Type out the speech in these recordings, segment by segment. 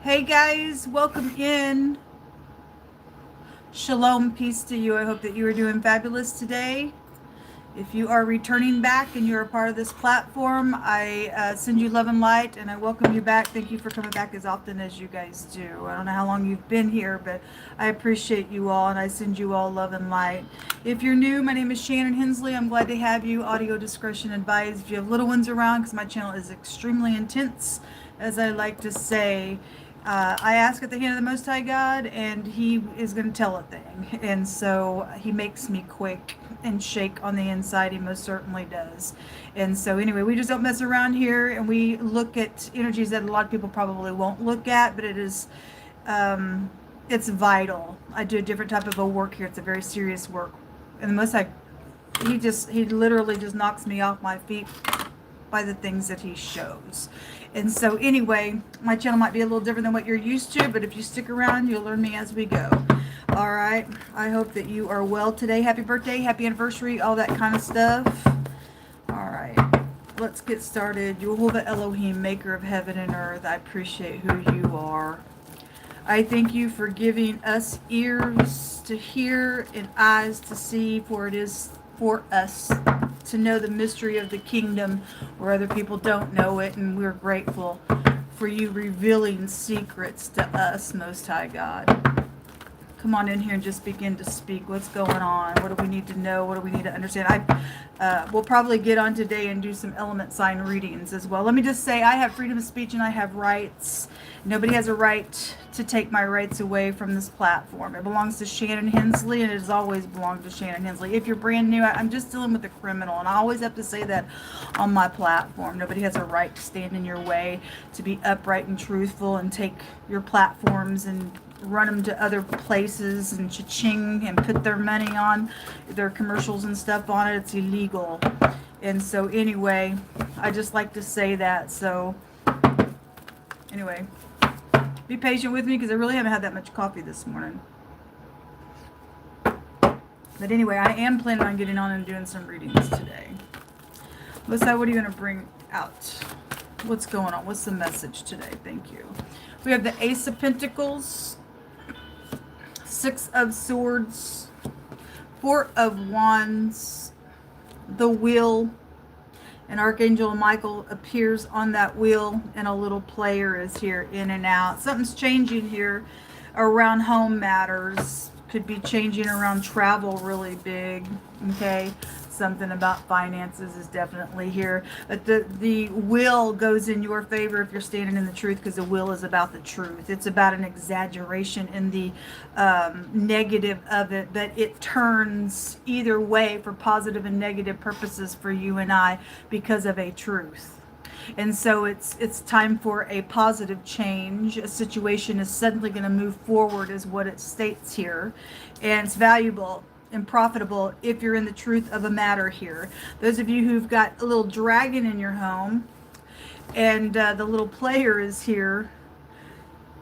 Hey guys, welcome in. Shalom, peace to you. I hope that you are doing fabulous today. If you are returning back and you're a part of this platform, I send you love and light and I welcome you back. Thank you for coming back as often as you guys do. I don't know how long you've been here, but I appreciate you all and I send you all love and light. If you're new, my name is Shannon Hensley. I'm glad to have you. Audio discretion advised. If you have little ones around, because my channel is extremely intense, as I like to say, I ask at the hand of the Most High God, and He is going to tell a thing. And so He makes me quake and shake on the inside. He most certainly does. And so anyway, we just don't mess around here, and we look at energies that a lot of people probably won't look at, but it is, it's vital. I do a different type of a work here. It's a very serious work. And the Most High, He literally just knocks me off my feet by the things that He shows. And so anyway, my channel might be a little different than what you're used to, but if you stick around, you'll learn me as we go. All right. I hope that you are well today. Happy birthday, happy anniversary, all that kind of stuff. All right. Let's get started. Jehovah Elohim, maker of heaven and earth, I appreciate who you are. I thank you for giving us ears to hear and eyes to see, for it is for us to know the mystery of the kingdom where other people don't know it, and we're grateful for you revealing secrets to us, Most High God. Come on in here and just begin to speak. What's going on? What do we need to know? What do we need to understand? We'll probably get on today and do some element sign readings as well. Let me just say, I have freedom of speech and I have rights. Nobody has a right to take my rights away from this platform. It belongs to Shannon Hensley, and it has always belonged to Shannon Hensley. If you're brand new, I'm just dealing with a criminal, and I always have to say that on my platform. Nobody has a right to stand in your way, to be upright and truthful and take your platforms and run them to other places and cha-ching and put their money on their commercials and stuff on it. It's illegal. And so anyway, I just like to say that. So anyway, be patient with me because I really haven't had that much coffee this morning. But anyway, I am planning on getting on and doing some readings today. Lisa, what are you going to bring out? What's going on? What's the message today? Thank you. We have the Ace of Pentacles, Six of Swords, Four of Wands, the Wheel, and Archangel Michael appears on that wheel, and a little player is here in and out. Something's changing here around home matters. Could be changing around travel really big. Okay. Something about finances is definitely here. But the will goes in your favor if you're standing in the truth, because the will is about the truth. It's about an exaggeration in the negative of it, but it turns either way for positive and negative purposes for you and I because of a truth. And so it's time for a positive change. A situation is suddenly going to move forward is what it states here. And it's valuable and profitable if you're in the truth of a matter here. Those of you who've got a little dragon in your home and the little player is here,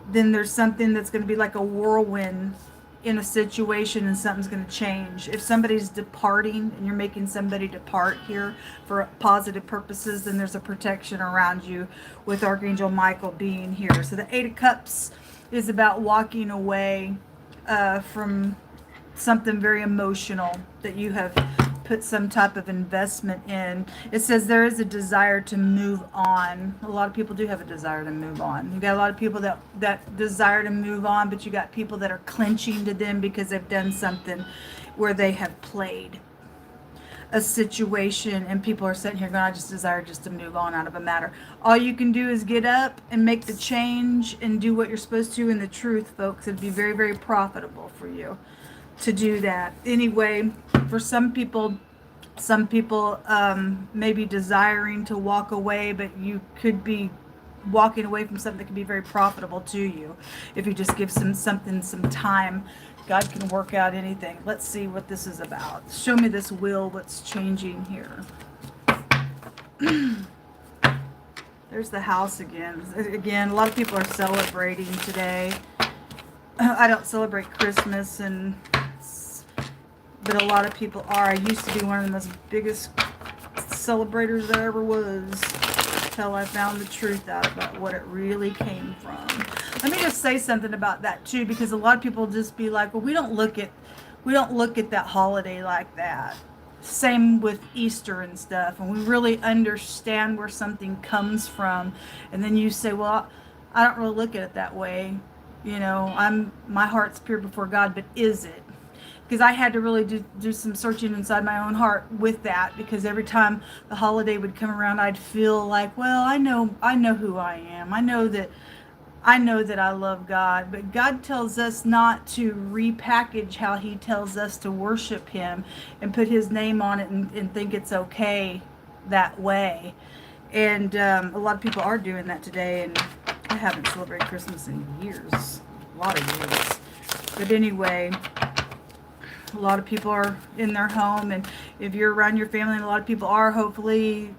then there's something that's going to be like a whirlwind in a situation, and something's going to change. If somebody's departing and you're making somebody depart here for positive purposes, then there's a protection around you with Archangel Michael being here. So the Eight of Cups is about walking away from something very emotional that you have put some type of investment in. It says there is a desire to move on. A lot of people do have a desire to move on. You got a lot of people that desire to move on, but you got people that are clenching to them because they've done something where they have played a situation, and people are sitting here going, I just desire just to move on out of a matter. All you can do is get up and make the change and do what you're supposed to in the truth, folks. It'd be very, very profitable for you to do that. Anyway, for some people may be desiring to walk away, but you could be walking away from something that can be very profitable to you if you just give something some time. God can work out anything. Let's see what this is about. Show me this wheel, what's changing here. There's the house again. Again, a lot of people are celebrating today. I don't celebrate Christmas, but a lot of people are. I used to be one of the most biggest celebrators there ever was. until I found the truth out about what it really came from. Let me just say something about that too, because a lot of people just be like, well, we don't look at that holiday like that. Same with Easter and stuff, and we really understand where something comes from, and then you say, well, I don't really look at it that way. You know, my heart's pure before God, but is it? Because I had to really do some searching inside my own heart with that, because every time the holiday would come around, I'd feel like, well, I know who I am. I know that I love God, but God tells us not to repackage how he tells us to worship him and put his name on it and think it's okay that way. And a lot of people are doing that today, and I haven't celebrated Christmas in years, a lot of years. But anyway, a lot of people are in their home, and if you're around your family, and a lot of people are, hopefully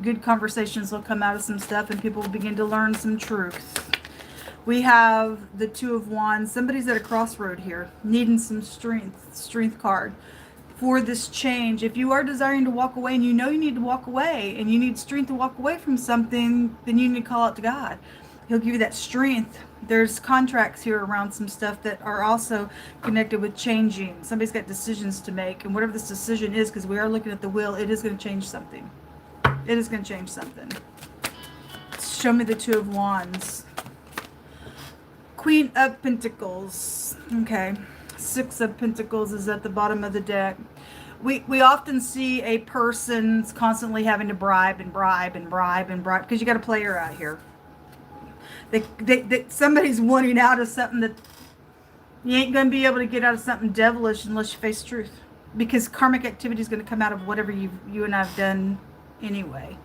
good conversations will come out of some stuff and people will begin to learn some truth. We have the Two of Wands. Somebody's at a crossroad here, needing some strength card for this change. If you are desiring to walk away and you know you need to walk away and you need strength to walk away from something, then you need to call out to God. He'll give you that strength. There's contracts here around some stuff that are also connected with changing. Somebody's got decisions to make, and whatever this decision is, because we are looking at the wheel, it is going to change something. It is going to change something. Show me the Two of Wands. Queen of Pentacles. Okay. Six of Pentacles is at the bottom of the deck. We often see a person's constantly having to bribe, because you got a player out here. Somebody's wanting out of something that you ain't going to be able to get out of something devilish unless you face truth, because karmic activity is going to come out of whatever you and I've done anyway.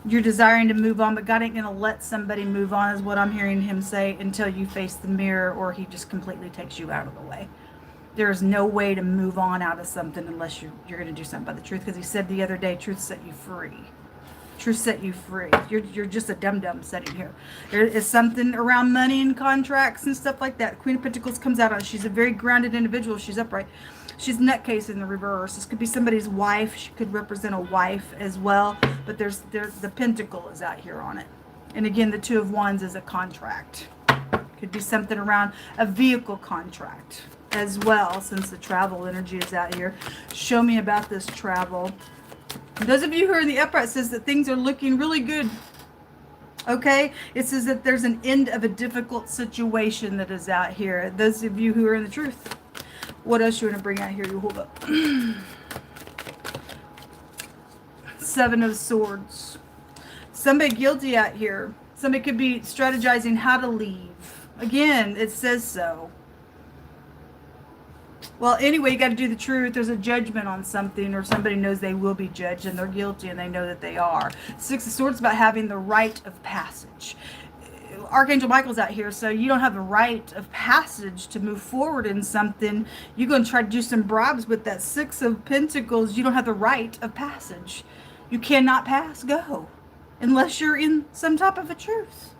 You're desiring to move on, but God ain't going to let somebody move on, is what I'm hearing him say, until you face the mirror, or he just completely takes you out of the way. There is no way to move on out of something unless you're going to do something by the truth, because he said the other day, truth set you free. Truth set you free. You're just a dum-dum sitting here. There is something around money and contracts and stuff like that. Queen of Pentacles comes out on it. She's a very grounded individual. She's upright. She's nutcase in the reverse. This could be somebody's wife. She could represent a wife as well. But there's the pentacle is out here on it. And again, the Two of Wands is a contract. Could be something around a vehicle contract as well, since the travel energy is out here. Show me about this travel. Those of you who are in the upright, says that things are looking really good. Okay? It says that there's an end of a difficult situation that is out here. Those of you who are in the truth. What else you want to bring out here? You hold up. Seven of Swords. Somebody guilty out here. Somebody could be strategizing how to leave. Again, it says so. Well, anyway, you got to do the truth. There's a judgment on something, or somebody knows they will be judged and they're guilty and they know that they are. Six of Swords about having the right of passage. Archangel Michael's out here, so you don't have the right of passage to move forward in something. You're going to try to do some bribes with that Six of Pentacles. You don't have the right of passage. You cannot pass go unless you're in some type of a truth.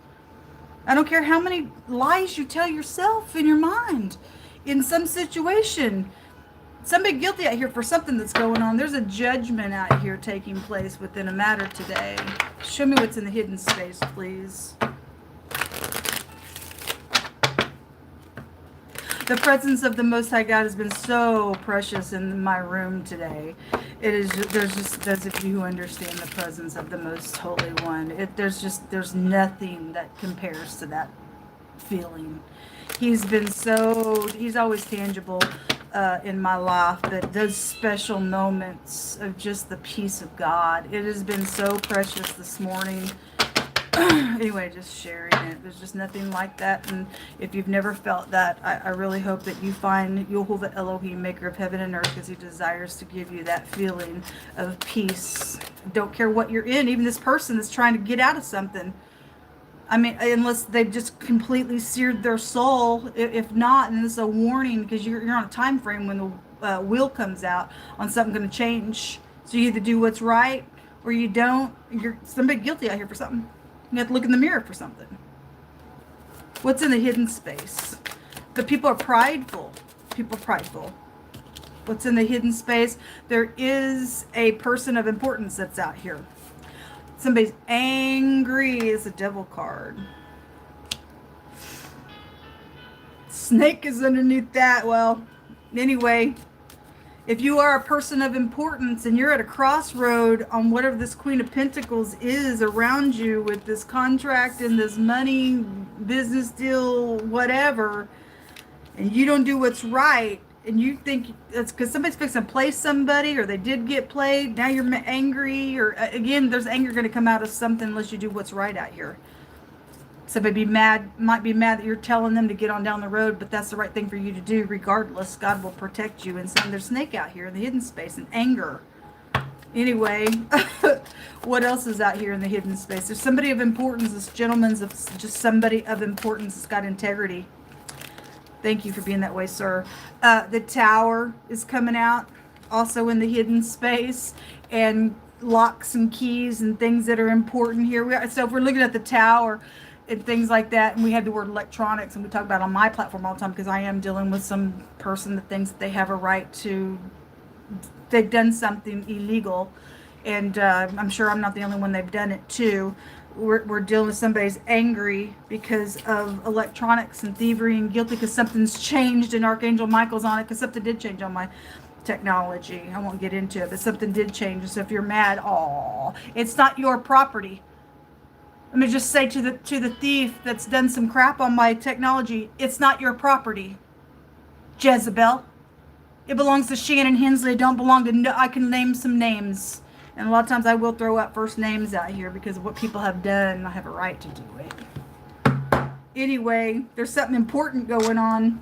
I don't care how many lies you tell yourself in your mind. In some situation, somebody guilty out here for something that's going on. There's a judgment out here taking place within a matter today. Show me what's in the hidden space, please. The presence of the Most High God has been so precious in my room today. It is. There's just those of you who understand the presence of the Most Holy One. There's nothing that compares to that feeling. He's always tangible in my life, but those special moments of just the peace of God, it has been so precious this morning. Anyway, just sharing it. There's just nothing like that, and if you've never felt that, I really hope that you find Yehovah Elohim, maker of heaven and earth, because he desires to give you that feeling of peace. Don't care what you're in, even this person that's trying to get out of something. I mean, unless they've just completely seared their soul. If not, then it's a warning, because you're on a time frame when the wheel comes out on something going to change. So you either do what's right or you don't. You're somebody guilty out here for something. You have to look in the mirror for something. What's in the hidden space? The people are prideful. People are prideful. What's in the hidden space? There is a person of importance that's out here. Somebody's angry is a devil card. Snake is underneath that. Well, anyway, if you are a person of importance and you're at a crossroad on whatever this Queen of Pentacles is around you with this contract and this money, business deal, whatever, and you don't do what's right, and you think it's because somebody's fixing to play somebody or they did get played, now you're angry, or again, there's anger going to come out of something unless you do what's right out here. Somebody might be mad that you're telling them to get on down the road, but that's the right thing for you to do regardless. God will protect you. And so there's snake out here in the hidden space and anger. Anyway, what else is out here in the hidden space? There's somebody of importance. This gentleman's just somebody of importance that's got integrity. Thank you for being that way, sir. The Tower is coming out, also in the hidden space, and locks and keys and things that are important here. So if we're looking at the Tower and things like that, and we have the word electronics, and we talk about it on my platform all the time because I am dealing with some person that thinks that they have a right to, they've done something illegal, and I'm sure I'm not the only one they've done it to. We're dealing with somebody's angry because of electronics and thievery and guilty because something's changed, and Archangel Michael's on it because something did change on my technology. I won't get into it, but something did change. So if you're mad, it's not your property. Let me just say to the thief that's done some crap on my technology, it's not your property, Jezebel. It belongs to Shannon Hensley. It don't belong to no. I can name some names. And a lot of times I will throw out first names out here because of what people have done. I have a right to do it. Anyway, there's something important going on.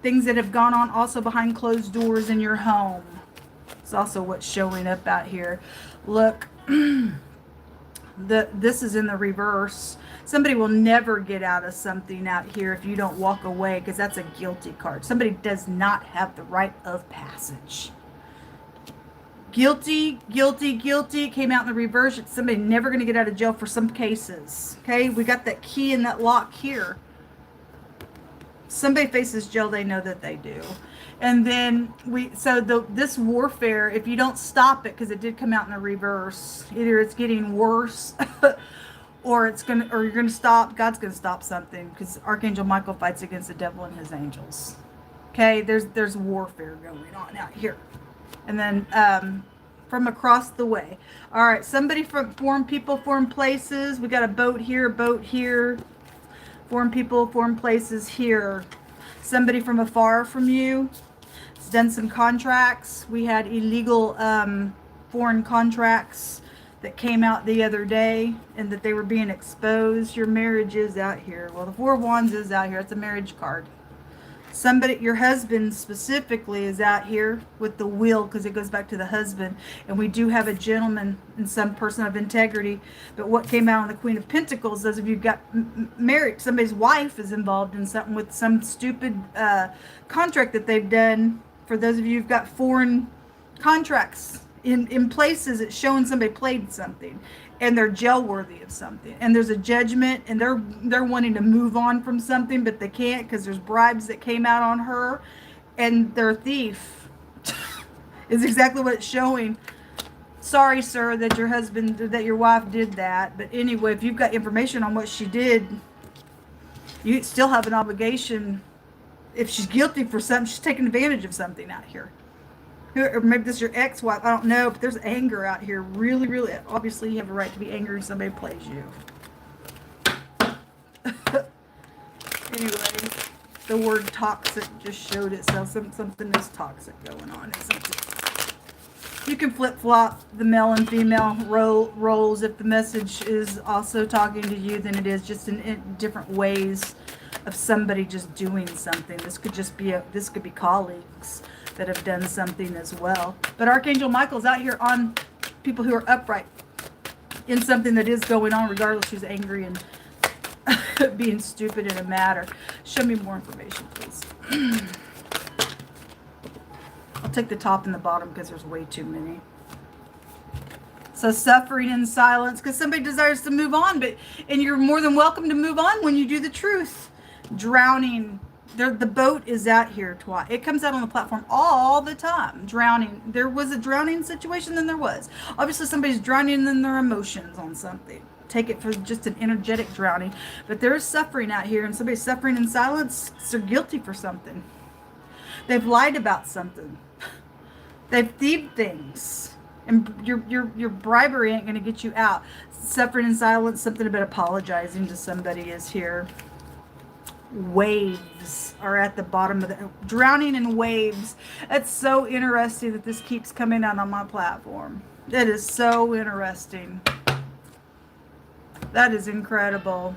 Things that have gone on also behind closed doors in your home. It's also what's showing up out here. Look, this is in the reverse. Somebody will never get out of something out here if you don't walk away, because that's a guilty card. Somebody does not have the right of passage. Guilty, guilty, guilty. It came out in the reverse. It's somebody never going to get out of jail for some cases. Okay, we got that key and that lock here. Somebody faces jail, they know that they do. And then this warfare, if you don't stop it, because it did come out in the reverse, either it's getting worse or you're gonna stop. God's gonna stop something, because Archangel Michael fights against the devil and his angels. Okay, there's warfare going on out here. And then from across the way. All right, somebody from foreign people, foreign places. We got a boat here, foreign people, foreign places here. Somebody from afar from you has done some contracts. We had illegal foreign contracts that came out the other day, and that they were being exposed. Your marriage is out here. Well, the Four of Wands is out here. It's a marriage card. Somebody, your husband specifically, is out here with the wheel, because it goes back to the husband. And we do have a gentleman and some person of integrity. But what came out on the Queen of Pentacles, those of you who got married, somebody's wife is involved in something with some stupid contract that they've done. For those of you who've got foreign contracts in places, it's showing somebody played something. And they're jail worthy of something, and there's a judgment, and they're wanting to move on from something, but they can't because there's bribes that came out on her, and they're a thief. Is exactly what it's showing. Sorry, sir, that your wife did that, but anyway, if you've got information on what she did, you still have an obligation. If she's guilty for something, she's taking advantage of something out here. Or maybe this is your ex-wife, I don't know, but there's anger out here. Really, really, obviously you have a right to be angry when somebody plays you. Anyway, the word toxic just showed itself. Something is toxic going on, isn't it? You can flip-flop the male and female roles. If the message is also talking to you, then it is just in different ways of somebody just doing something. This could be colleagues that have done something as well. But Archangel Michael's out here on people who are upright in something that is going on, regardless who's angry and being stupid in a matter. Show me more information, please. I'll take the top and the bottom because there's way too many. So suffering in silence, because somebody desires to move on, and you're more than welcome to move on when you do the truth. Drowning. The boat is out here twice. It comes out on the platform all the time. Drowning. There was a drowning situation, then there was. Obviously, somebody's drowning in their emotions on something. Take it for just an energetic drowning. But there is suffering out here, and somebody's suffering in silence. They're guilty for something. They've lied about something. They've thieved things. And your bribery ain't going to get you out. Suffering in silence, something about apologizing to somebody is here. Waves are at the bottom of the... Drowning in waves. That's so interesting that this keeps coming out on my platform. That is so interesting. That is incredible.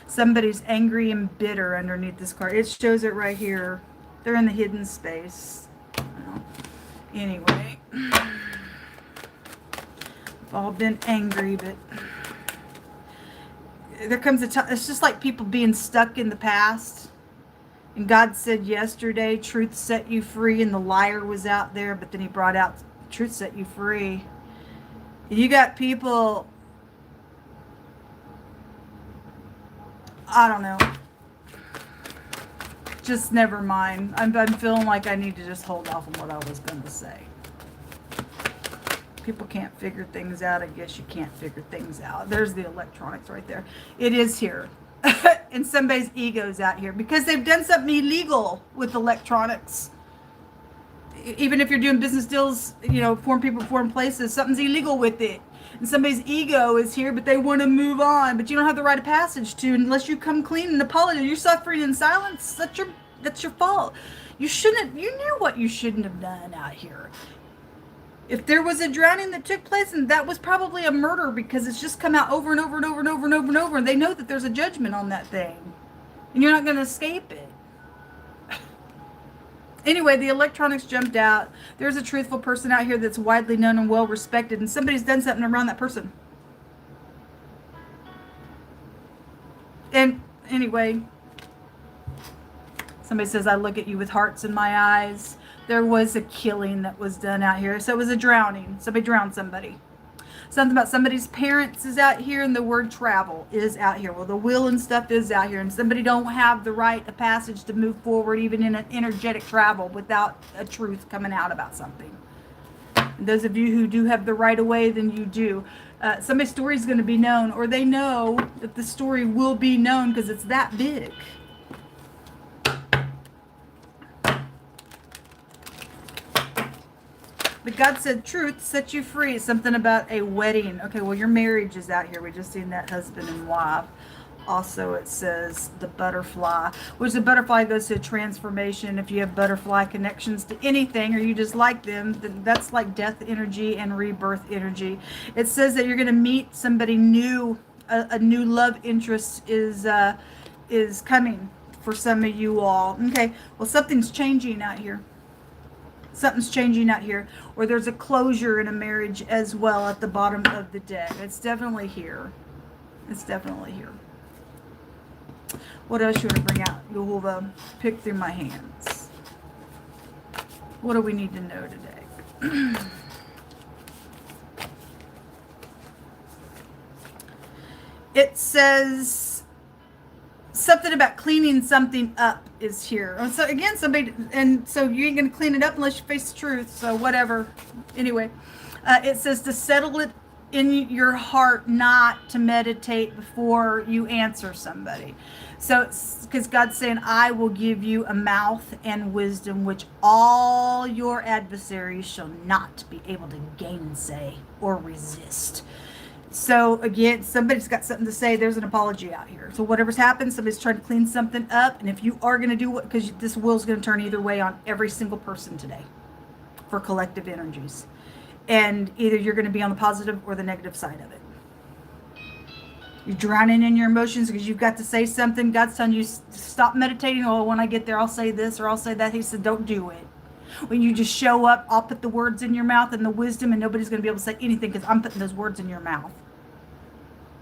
Somebody's angry and bitter underneath this card. It shows it right here. They're in the hidden space. Anyway. We've all been angry, but there comes a time, it's just like people being stuck in the past. And God said yesterday, truth set you free, and the liar was out there, but then he brought out, truth set you free. And you got people, I don't know. Just never mind. I'm feeling like I need to just hold off on what I was going to say. People can't figure things out. I guess you can't figure things out. There's the electronics right there. It is here. And somebody's ego's out here because they've done something illegal with electronics. Even if you're doing business deals, you know, foreign people, foreign places, something's illegal with it. And somebody's ego is here, but they want to move on. But you don't have the right of passage to unless you come clean and apologize. You're suffering in silence. That's your fault. You knew what you shouldn't have done out here. If there was a drowning that took place, and that was probably a murder because it's just come out over and over and over and over and over and over, and they know that there's a judgment on that thing. And you're not going to escape it. Anyway, the electronics jumped out. There's a truthful person out here that's widely known and well respected, and somebody's done something around that person. And anyway, somebody says, I look at you with hearts in my eyes. There was a killing that was done out here. So it was a drowning. Somebody drowned somebody. Something about somebody's parents is out here, and the word travel is out here. Well, the will and stuff is out here, and somebody don't have the right of passage to move forward even in an energetic travel without a truth coming out about something. And those of you who do have the right of way, then you do. Somebody's story is going to be known, or they know that the story will be known because it's that big. But God said truth sets you free. Something about a wedding. Okay, well, your marriage is out here. We just seen that husband and wife. Also, it says the butterfly, which the butterfly goes to transformation. If you have butterfly connections to anything, or you just like them, then that's like death energy and rebirth energy. It says that you're going to meet somebody new. A new love interest is coming for some of you all. Okay, well, something's changing out here. Something's changing out here, or there's a closure in a marriage as well at the bottom of the deck. It's definitely here. It's definitely here. What else you want to bring out? You'll pick through my hands. What do we need to know today? It says something about cleaning something up is here. So again, somebody, and so you ain't going to clean it up unless you face the truth. So whatever. Anyway, it says to settle it in your heart, not to meditate before you answer somebody. So because God's saying, I will give you a mouth and wisdom which all your adversaries shall not be able to gainsay or resist. So again, somebody's got something to say. There's an apology out here. So whatever's happened, somebody's trying to clean something up. And if you are going to do what, because this will's going to turn either way on every single person today for collective energies. And either you're going to be on the positive or the negative side of it. You're drowning in your emotions because you've got to say something. God's telling you, stop meditating. Oh, when I get there, I'll say this or I'll say that. He said, don't do it. When you just show up, I'll put the words in your mouth and the wisdom, and nobody's going to be able to say anything because I'm putting those words in your mouth.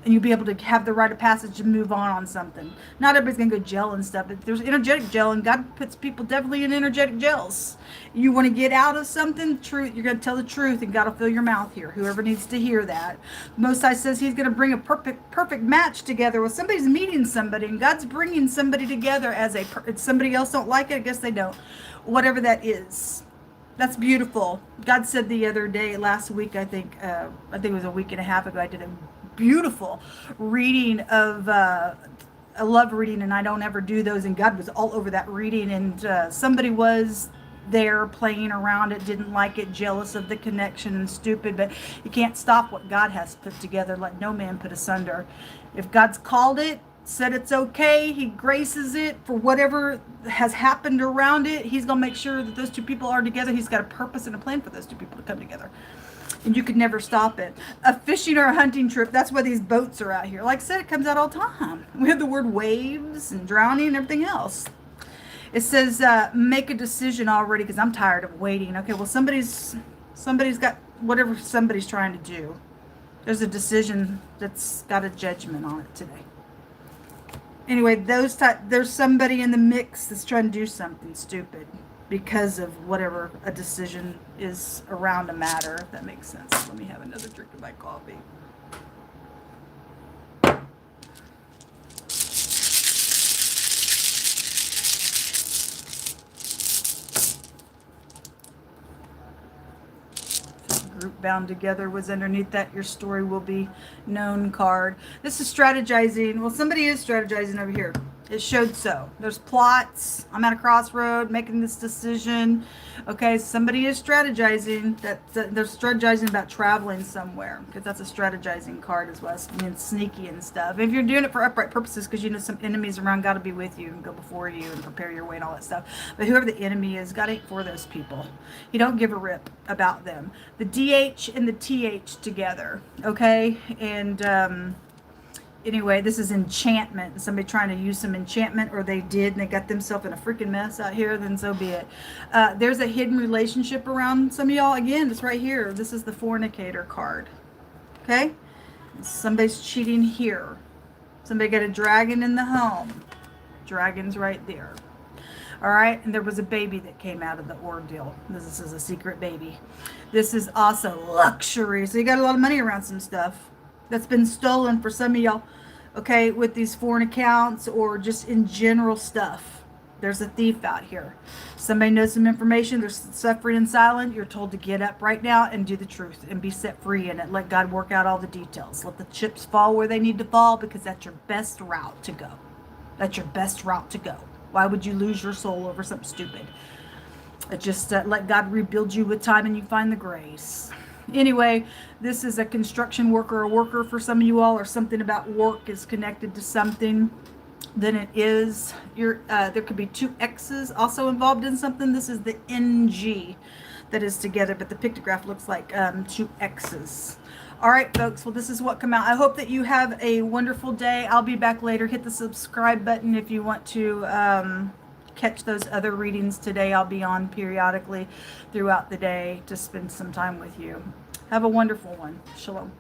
and you'll be able to have the rite of passage to move on something. Not everybody's going to go gel and stuff, but there's energetic gel, and God puts people definitely in energetic gels. You want to get out of something, truth, you're going to tell the truth, and God will fill your mouth here. Whoever needs to hear that. Most High says he's going to bring a perfect match together. Well, somebody's meeting somebody, and God's bringing somebody together as somebody else don't like it, I guess they don't. Whatever that is. That's beautiful. God said the other day, last week, I think it was a week and a half ago, I did a beautiful reading of a love reading, and I don't ever do those, and God was all over that reading, and somebody was there playing around it, didn't like it, jealous of the connection and stupid, but you can't stop what God has put together. Let no man put asunder. If God's called it, said it's okay, he graces it for whatever has happened around it, he's going to make sure that those two people are together. He's got a purpose and a plan for those two people to come together. And you could never stop it. A fishing or a hunting trip, that's why these boats are out here. Like I said, it comes out all the time. We have the word waves and drowning and everything else. It says, make a decision already, because I'm tired of waiting. Okay, well, somebody's got whatever somebody's trying to do. There's a decision that's got a judgment on it today. Anyway, there's somebody in the mix that's trying to do something stupid because of whatever a decision is around a matter, if that makes sense. Let me have another drink of my coffee. Group bound together was underneath that. Your story will be known card. This is strategizing. Well, somebody is strategizing over here. It showed so. There's plots. I'm at a crossroad making this decision. Okay, somebody is strategizing. They're strategizing about traveling somewhere, because that's a strategizing card as well. It's being sneaky and stuff. If you're doing it for upright purposes, because you know some enemies around, God will be with you and go before you and prepare your way and all that stuff. But whoever the enemy is, God ain't for those people. You don't give a rip about them. The DH and the TH together. Okay, and anyway, this is enchantment. Somebody trying to use some enchantment, or they did, and they got themselves in a freaking mess out here, then so be it. There's a hidden relationship around some of y'all. Again, it's right here. This is the fornicator card. Okay? Somebody's cheating here. Somebody got a dragon in the home. Dragon's right there. All right? And there was a baby that came out of the ordeal. This is a secret baby. This is also luxury. So you got a lot of money around some stuff that's been stolen for some of y'all, okay, with these foreign accounts or just in general stuff. There's a thief out here. Somebody knows some information. There's suffering in silence. You're told to get up right now and do the truth and be set free in it. Let God work out all the details. Let the chips fall where they need to fall, because that's your best route to go. That's your best route to go. Why would you lose your soul over something stupid? Just let God rebuild you with time, and you find the grace. Anyway, this is a construction worker, a worker for some of you all, or something about work is connected to something. Then it is there could be two X's also involved in something. This is the NG that is together, but the pictograph looks like two X's. All right, folks. Well, this is what come out. I hope that you have a wonderful day. I'll be back later. Hit the subscribe button if you want to catch those other readings today. I'll be on periodically throughout the day to spend some time with you. Have a wonderful one. Shalom.